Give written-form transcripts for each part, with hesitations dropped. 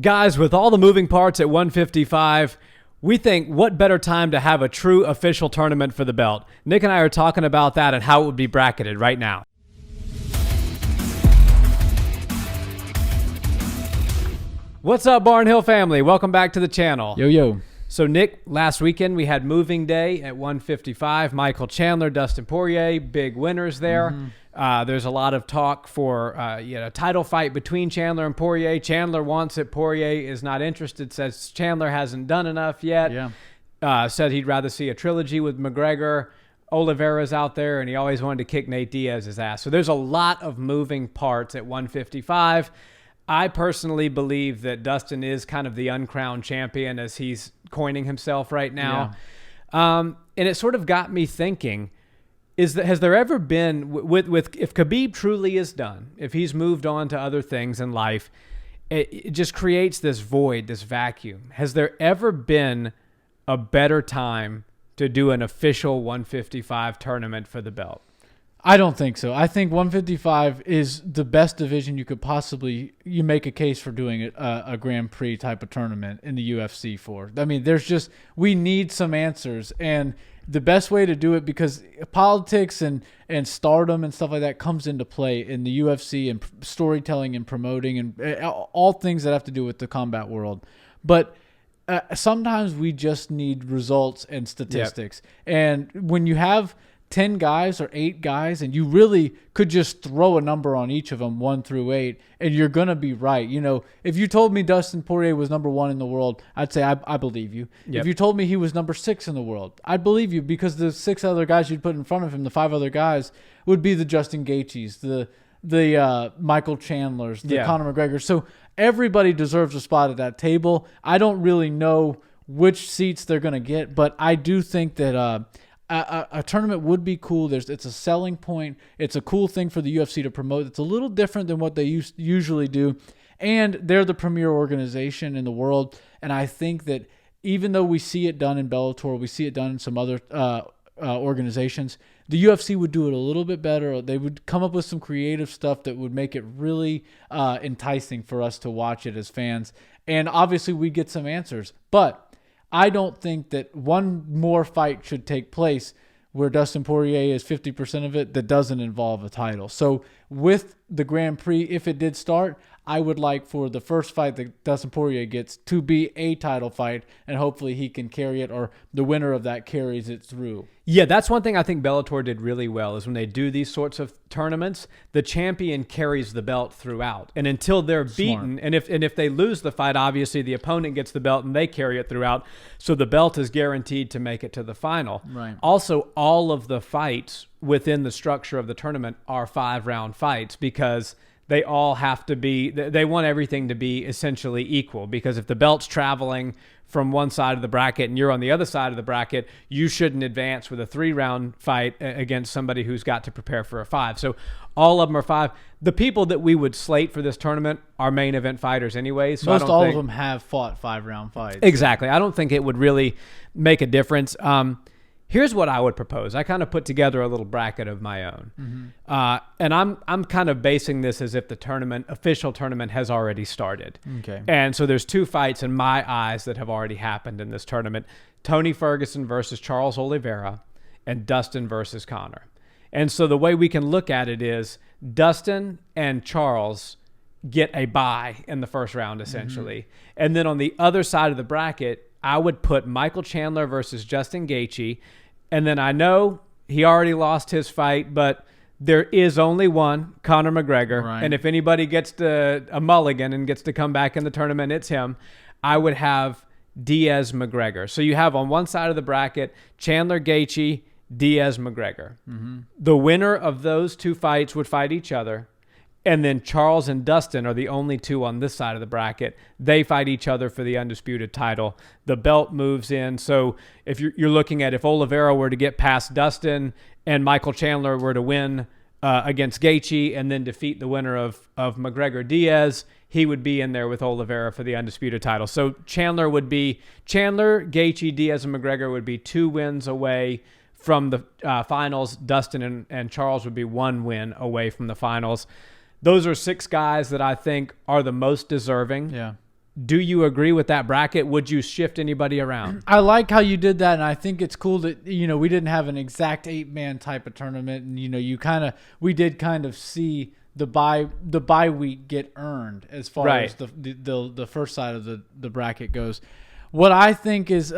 Guys, with all the moving parts at 155, we think what better time to have a true official tournament for the belt. Nick and I are talking about that and how it would be bracketed right now. What's up, Barnhill family? Welcome back to the channel. Yo. So, Nick, last weekend we had moving day at 155. Michael Chandler, Dustin Poirier, big winners there. There's a lot of talk for title fight between Chandler and Poirier. Chandler wants it. Poirier is not interested, says Chandler hasn't done enough yet. Said he'd rather see a trilogy with McGregor. Olivera's out there, and he always wanted to kick Nate Diaz's ass. So there's a lot of moving parts at 155. I personally believe that Dustin is kind of the uncrowned champion as he's coining himself right now. And it sort of got me thinking, has there ever been, if Khabib truly is done, if he's moved on to other things in life, it just creates this void, this vacuum. Has there ever been a better time to do an official 155 tournament for the belt? I don't think so. I think 155 is the best division you could possibly, you make a case for doing a Grand Prix type of tournament in the UFC for. I mean, we need some answers. And the best way to do it, because politics and stardom and stuff like that comes into play in the UFC and storytelling and promoting and all things that have to do with the combat world. But sometimes we just need results and statistics. Yep. And when you have 10 guys or 8 guys, and you really could just throw a number on each of them, 1 through 8, and you're going to be right. You know, if you told me Dustin Poirier was number 1 in the world, I'd say I believe you. Yep. If you told me he was number 6 in the world, I'd believe you, because the 6 other guys you'd put in front of him, the 5 other guys, would be the Justin Gaethjes, the Michael Chandlers, the Conor McGregor. So everybody deserves a spot at that table. I don't really know which seats they're going to get, but I do think that a tournament would be cool. It's a selling point. It's a cool thing for the UFC to promote. It's a little different than what they usually do. And they're the premier organization in the world. And I think that even though we see it done in Bellator, we see it done in some other organizations, the UFC would do it a little bit better. They would come up with some creative stuff that would make it really enticing for us to watch it as fans. And obviously we get some answers. But I don't think that one more fight should take place where Dustin Poirier is 50% of it that doesn't involve a title. So with the Grand Prix, if it did start, I would like for the first fight that Dustin Poirier gets to be a title fight, and hopefully he can carry it, or the winner of that carries it through. Yeah, that's one thing I think Bellator did really well, is when they do these sorts of tournaments, the champion carries the belt throughout. And until they're beaten, and if they lose the fight, obviously the opponent gets the belt and they carry it throughout. So the belt is guaranteed to make it to the final. Right. Also, all of the fights within the structure of the tournament are 5-round fights, because they all have to be, they want everything to be essentially equal, because if the belt's traveling from one side of the bracket and you're on the other side of the bracket, you shouldn't advance with a 3-round fight against somebody who's got to prepare for a 5. So all of them are 5. The people that we would slate for this tournament are main event fighters anyway. So most all of them have fought 5-round fights. Exactly. I don't think it would really make a difference. Here's what I would propose. I kind of put together a little bracket of my own. And I'm kind of basing this as if the official tournament has already started. Okay. And so there's 2 fights in my eyes that have already happened in this tournament. Tony Ferguson versus Charles Olivera, and Dustin versus Conor. And so the way we can look at it is Dustin and Charles get a bye in the first round, essentially. And then on the other side of the bracket, I would put Michael Chandler versus Justin Gaethje. And then I know he already lost his fight, but there is only one, Conor McGregor. Right. And if anybody gets to a mulligan and gets to come back in the tournament, it's him. I would have Diaz McGregor. So you have on one side of the bracket, Chandler Gaethje, Diaz McGregor. The winner of those 2 fights would fight each other. And then Charles and Dustin are the only 2 on this side of the bracket. They fight each other for the undisputed title. The belt moves in. So if you're looking at, if Olivera were to get past Dustin and Michael Chandler were to win against Gaethje and then defeat the winner of McGregor-Diaz, he would be in there with Olivera for the undisputed title. So Chandler, Gaethje, Diaz, and McGregor would be 2 wins away from the finals. Dustin and Charles would be 1 win away from the finals. Those are 6 guys that I think are the most deserving. Yeah. Do you agree with that bracket? Would you shift anybody around? I like how you did that, and I think it's cool that we didn't have an exact 8-man type of tournament, and we did kind of see the bye week get earned as far as the first side of the bracket goes. What I think is,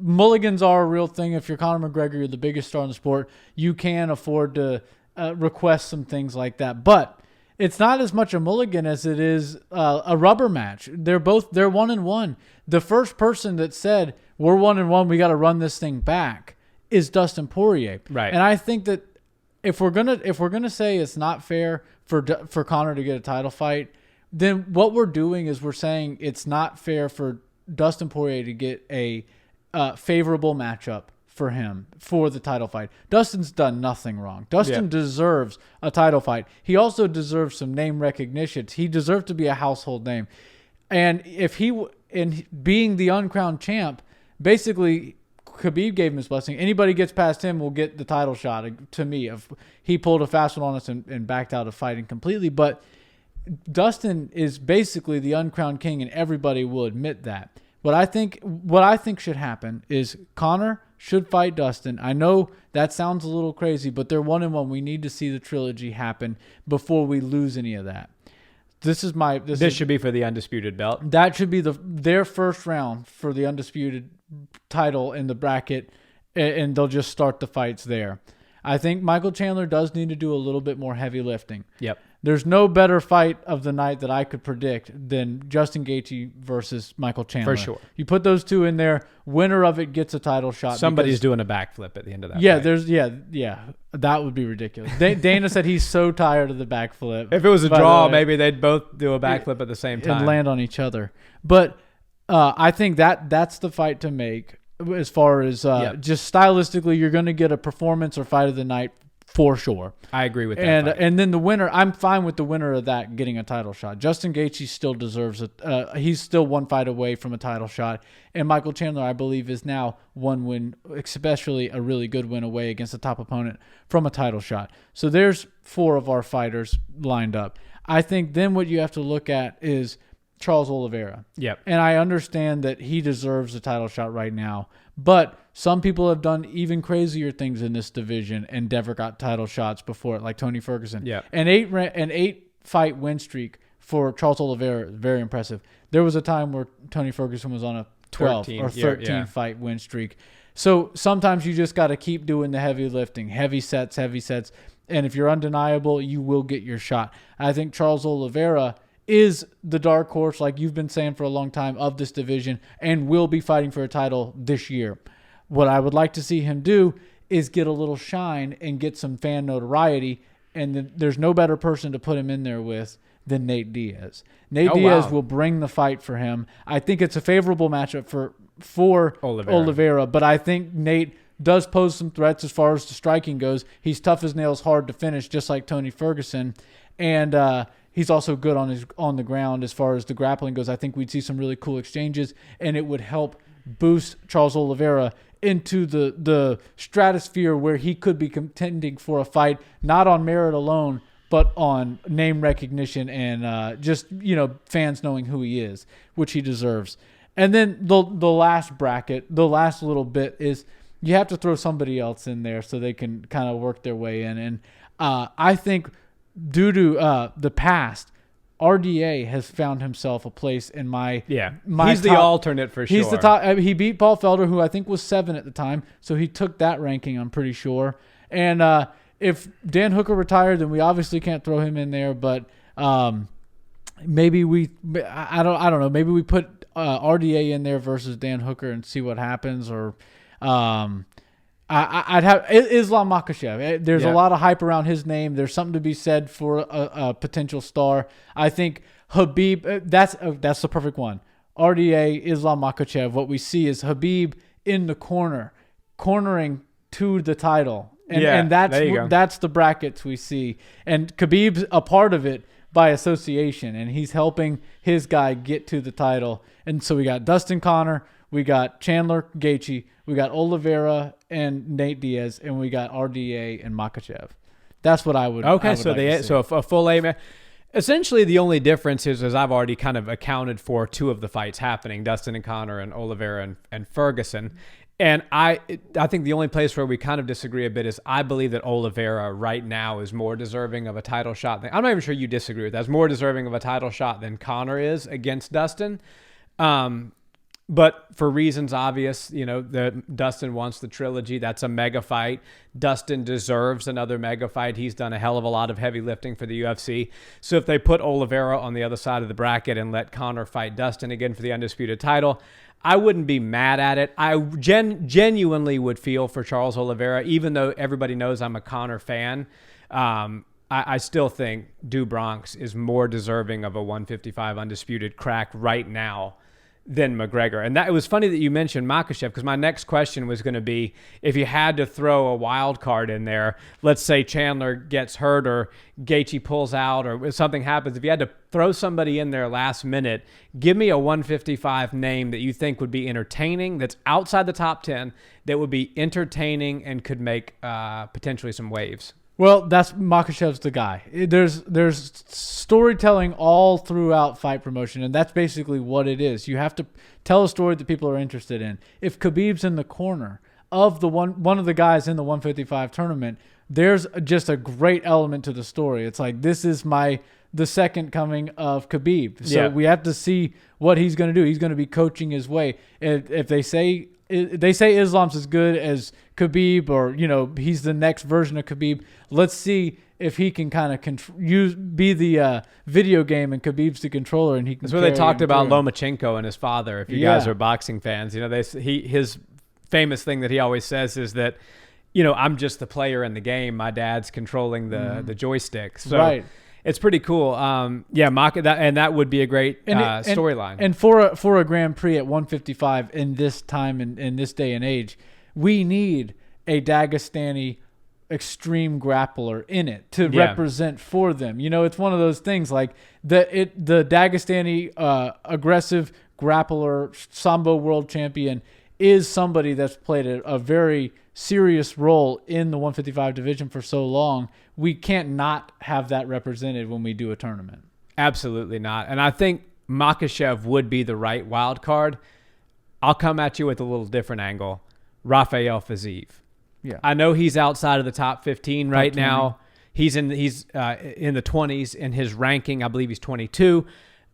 mulligans are a real thing. If you're Conor McGregor, you're the biggest star in the sport, you can afford to request some things like that. But it's not as much a mulligan as it is a rubber match. They're 1-1. The first person that said, we're 1-1, we got to run this thing back, is Dustin Poirier. Right. And I think that if we're gonna say it's not fair for Conor to get a title fight, then what we're doing is we're saying it's not fair for Dustin Poirier to get a favorable matchup for him for the title fight. Dustin's done nothing wrong. Dustin deserves a title fight. He also deserves some name recognition. He deserves to be a household name. And if in being the uncrowned champ, basically Khabib gave him his blessing. Anybody gets past him will get the title shot. To me, if he pulled a fast one on us and backed out of fighting completely, but Dustin is basically the uncrowned king, and everybody will admit that. What I think should happen is Conor should fight Dustin. I know that sounds a little crazy, but they're 1-1. We need to see the trilogy happen before we lose any of that. This should be for the undisputed belt. That should be their first round for the undisputed title in the bracket, and they'll just start the fights there. I think Michael Chandler does need to do a little bit more heavy lifting. Yep. There's no better fight of the night that I could predict than Justin Gaethje versus Michael Chandler. For sure. You put those two in there, winner of it gets a title shot. Somebody's doing a backflip at the end of that fight. That would be ridiculous. Dana said he's so tired of the backflip. If it was a draw, maybe they'd both do a backflip at the same time. And land on each other. But I think that's the fight to make as far as just stylistically, you're going to get a performance or fight of the night for sure. I agree with that. And then the winner, I'm fine with the winner of that getting a title shot. Justin Gaethje still deserves it. He's still one fight away from a title shot. And Michael Chandler, I believe, is now one win, especially a really good win away against a top opponent from a title shot. So there's 4 of our fighters lined up. I think then what you have to look at is Charles Olivera. Yep. And I understand that he deserves a title shot right now. But some people have done even crazier things in this division and never got title shots before it, like Tony Ferguson. Yeah. An 8-fight win streak for Charles Oliveira is very impressive. There was a time where Tony Ferguson was on a 12 or 13 fight win streak. So sometimes you just got to keep doing the heavy lifting, heavy sets. And if you're undeniable, you will get your shot. I think Charles Oliveira is the dark horse, like you've been saying for a long time, of this division and will be fighting for a title this year. What I would like to see him do is get a little shine and get some fan notoriety, and there's no better person to put him in there with than Nate Diaz. Nate Diaz will bring the fight for him. I think it's a favorable matchup for Olivera, but I think Nate does pose some threats as far as the striking goes. He's tough as nails, hard to finish, just like Tony Ferguson, and he's also good on the ground as far as the grappling goes. I think we'd see some really cool exchanges, and it would help boost Charles Oliveira into the stratosphere where he could be contending for a fight, not on merit alone, but on name recognition and just fans knowing who he is, which he deserves. And then the last bracket, the last little bit is you have to throw somebody else in there so they can kind of work their way in. And I think due to the past, RDA has found himself a place in my he's the alternate for sure. He's the top. He beat Paul Felder, who I think was 7 at the time, so he took that ranking, I'm pretty sure. And if Dan Hooker retired, then we obviously can't throw him in there. But maybe I don't know. Maybe we put RDA in there versus Dan Hooker and see what happens. Or I'd have Islam Makhachev. There's a lot of hype around his name. There's something to be said for a potential star. I think Khabib, that's the perfect one. RDA, Islam Makhachev. What we see is Khabib in the cornering to the title. And that's the brackets we see. And Khabib's a part of it by association, and he's helping his guy get to the title. And so we got Dustin Conor, we got Chandler Gaethje, we got Olivera and Nate Diaz, and we got RDA and Makhachev. That's what I would. Okay, I would so like to see. a full A. Essentially, the only difference is I've already kind of accounted for two of the fights happening, Dustin and Conor and Olivera and Ferguson. And I think the only place where we kind of disagree a bit is I believe that Olivera right now is more deserving of a title shot. I'm not even sure you disagree with that. Is more deserving of a title shot than Conor is against Dustin. But for reasons obvious, Dustin wants the trilogy. That's a mega fight. Dustin deserves another mega fight. He's done a hell of a lot of heavy lifting for the UFC. So if they put Olivera on the other side of the bracket and let Conor fight Dustin again for the undisputed title, I wouldn't be mad at it. I genuinely would feel for Charles Oliveira, even though everybody knows I'm a Conor fan. I still think Do Bronx is more deserving of a 155 undisputed crack right now than McGregor. And it was funny that you mentioned Makhachev, because my next question was going to be, if you had to throw a wild card in there, let's say Chandler gets hurt or Gaethje pulls out or something happens, if you had to throw somebody in there last minute, give me a 155 name that you think would be entertaining, that's outside the top 10, that would be entertaining and could make potentially some waves. Well, that's Makhachev's the guy. There's storytelling all throughout fight promotion, and that's basically what it is. You have to tell a story that people are interested in. If Khabib's in the corner of the one of the guys in the 155 tournament, there's just a great element to the story. It's like, this is the second coming of Khabib. So we have to see what he's going to do. He's going to be coaching his way. If they say Islam's as good as Khabib, or he's the next version of Khabib, let's see if he can kind of be the video game and Khabib's the controller, and he can. That's what they talked about Lomachenko and his father. If you guys are boxing fans, his famous thing that he always says is that I'm just the player in the game. My dad's controlling the joystick. So right. It's pretty cool. That would be a great storyline. And for a Grand Prix at 155 in this time and in this day and age, we need a Dagestani extreme grappler in it to represent for them. It's one of those things like the Dagestani aggressive grappler, Sambo world champion, is somebody that's played a very serious role in the 155 division for so long. We can't not have that represented when we do a tournament. Absolutely not. And I think Makhachev would be the right wild card. I'll come at you with a little different angle. Rafael Fiziev. Yeah. I know he's outside of the top 15 right now. He's in the 20s in his ranking. I believe he's 22.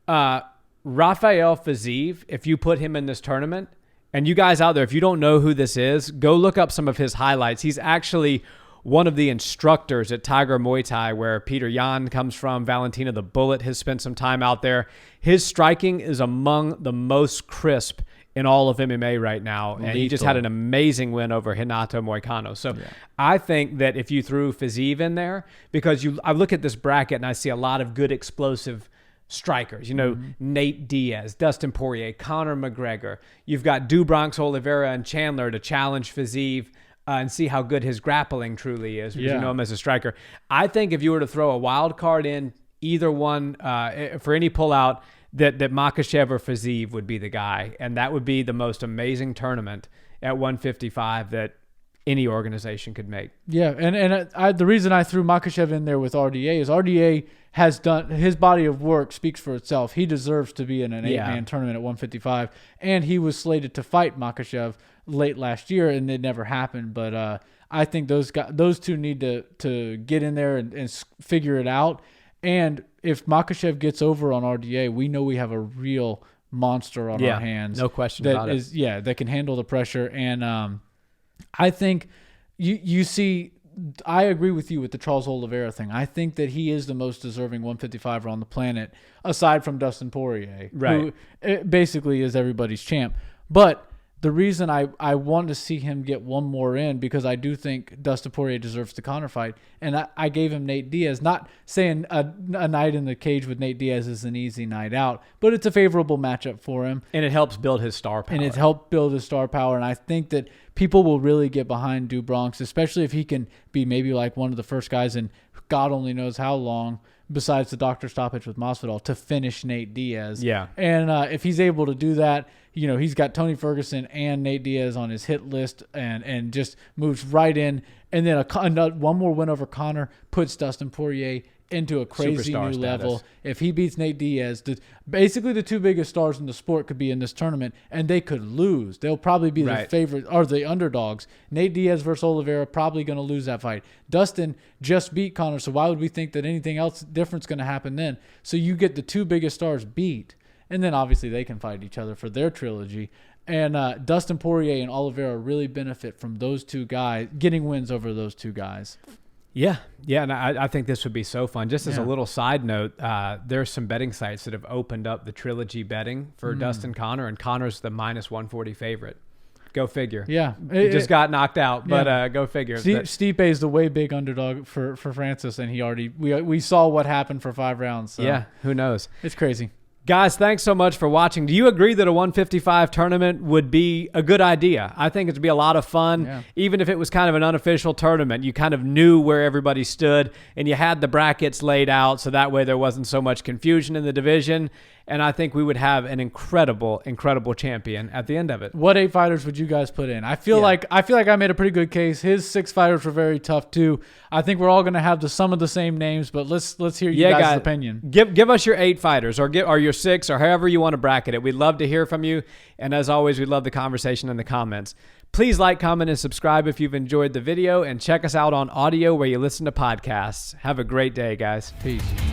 Rafael Fiziev, if you put him in this tournament, and you guys out there, if you don't know who this is, go look up some of his highlights. He's actually one of the instructors at Tiger Muay Thai, where Peter Yan comes from. Valentina the Bullet has spent some time out there. His striking is among the most crisp in all of MMA right now. And he just had an amazing win over Renato Moicano. So I think that if you threw Fiziev in there, because I look at this bracket and I see a lot of good explosive strikers, Nate Diaz, Dustin Poirier, Conor McGregor. You've got Do Bronx, Olivera, and Chandler to challenge Fiziev and see how good his grappling truly is, because you know him as a striker. I think if you were to throw a wild card in either one for any pullout, that Makhachev or Fiziev would be the guy, and that would be the most amazing tournament at 155 that any organization could make. Yeah, and the reason I threw Makhachev in there with RDA is RDA has done, his body of work speaks for itself. He deserves to be in an 8-man tournament at 155, and he was slated to fight Makhachev late last year, and it never happened. But I think those two need to get in there and figure it out. And if Makhachev gets over on RDA, we know we have a real monster on our hands. No question about it. That can handle the pressure. And I think you see, I agree with you with the Charles Oliveira thing. I think that he is the most deserving 155er on the planet, aside from Dustin Poirier, who basically is everybody's champ. But the reason I want to see him get one more in, because I do think Dustin Poirier deserves the Conor fight, and I gave him Nate Diaz, not saying a night in the cage with Nate Diaz is an easy night out, but it's a favorable matchup for him. And it helps build his star power. And I think that people will really get behind Do Bronx, especially if he can be maybe like one of the first guys in God only knows how long, besides the doctor stoppage with Masvidal, to finish Nate Diaz. Yeah. And if he's able to do that, he's got Tony Ferguson and Nate Diaz on his hit list, and just moves right in. And then one more win over Conor puts Dustin Poirier into a crazy Superstar new status. level. If he beats Nate Diaz, basically the two biggest stars in the sport could be in this tournament, and they could lose. They'll probably be the favorite or the underdogs. Nate Diaz versus Olivera, probably going to lose that fight. Dustin just beat Conor, so why would we think that anything else different's going to happen then? So you get the two biggest stars beat, and then obviously they can fight each other for their trilogy. And Dustin Poirier and Olivera really benefit from those two guys getting wins over those two guys. Yeah, and I think this would be so fun. Just as a little side note, there's some betting sites that have opened up the trilogy betting for Dustin Conor, and Conor's the minus 140 favorite. Go figure. Yeah. He just got knocked out, but go figure. Stipe is the way big underdog for Francis, and we saw what happened for 5 rounds. So. Yeah, who knows? It's crazy. Guys, thanks so much for watching. Do you agree that a 155 tournament would be a good idea? I think it'd be a lot of fun. Yeah. Even if it was kind of an unofficial tournament, you kind of knew where everybody stood, and you had the brackets laid out, so that way there wasn't so much confusion in the division. And I think we would have an incredible, incredible champion at the end of it. What 8 fighters would you guys put in? I feel like I made a pretty good case. His 6 fighters were very tough too. I think we're all going to have some of the same names, but let's hear you guys' opinion. Give us your 8 fighters, or your 6, or however you want to bracket it. We'd love to hear from you. And as always, we love the conversation in the comments. Please like, comment, and subscribe if you've enjoyed the video, and check us out on audio where you listen to podcasts. Have a great day, guys. Peace.